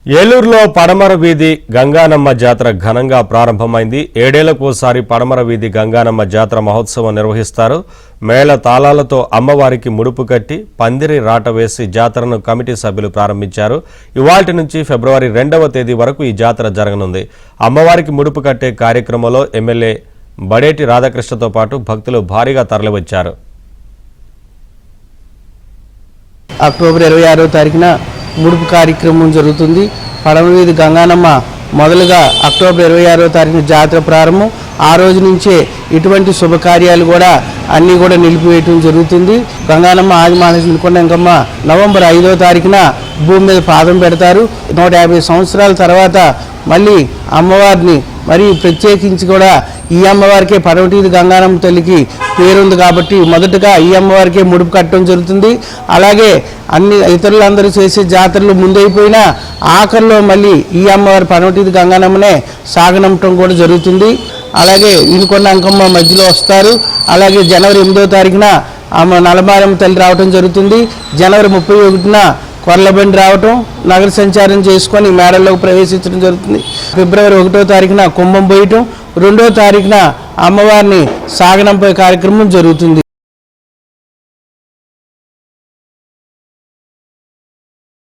ఏలూరులో పడమర వీధి గంగానమ్మ జాతర ఘనంగా ప్రారంభమైంది. ఏడేళ్లకోసారి పడమర వీధి గంగానమ్మ జాతర మహోత్సవం నిర్వహిస్తారు. మేళ తాళాలతో అమ్మవారికి ముడుపు కట్టి పందిరి రాట వేసి జాతరను కమిటీ సభ్యులు ప్రారంభించారు. ఇవాల్టి నుంచి ఫిబ్రవరి 2వ తేదీ వరకు ఈ జాతర జరగనుంది. అమ్మవారికి ముడుపు కట్టే కార్యక్రమంలో ఎమ్మెల్యే బడేటి రాధాకృష్ణతో పాటు భక్తులు భారీగా తరలివచ్చారు. అక్టోబర్ 26వ తారీఖున ముడుపు కార్యక్రమం జరుగుతుంది. పడమర వీధి గంగానమ్మ మొదలుగా అక్టోబర్ 26వ తారీఖున జాతర ప్రారంభం. ఆ రోజు నుంచే ఇటువంటి శుభకార్యాలు కూడా అన్నీ కూడా నిలిపివేయటం జరుగుతుంది. గంగానమ్మ ఆదిమానకొండ వెంకమ్మ నవంబర్ 5వ తారీఖున భూమి మీద పాదం పెడతారు. 150 సంవత్సరాల తర్వాత మళ్ళీ అమ్మవారిని మరి ప్రత్యేకించి కూడా ఈ అమ్మవారికే పడమటి వీధి గంగానమ్మ తల్లికి పేరుంది కాబట్టి మొదటగా ఈ అమ్మవారికే ముడుపు కట్టడం జరుగుతుంది. అలాగే అన్ని ఇతరులందరూ చేసే జాతరలు ముందైపోయినా ఆఖరిలో మళ్ళీ ఈ అమ్మవారి పడమటి వీధి గంగానమ్మనే సాగనంపటం కూడా జరుగుతుంది. అలాగే ఈనుకొండ అంకమ్మ మధ్యలో వస్తారు. అలాగే జనవరి 8వ తారీఖున నలమారమ్మ తల్లి రావటం జరుగుతుంది. జనవరి 31న కొర్లబండి రావటం, నగర సంచారం చేసుకొని మేడల్లోకి ప్రవేశించడం జరుగుతుంది. ఫిబ్రవరి 1వ తారీఖున కుంభం పోయటం, 2వ తారీఖున అమ్మవారిని సాగనంపే కార్యక్రమం జరుగుతుంది.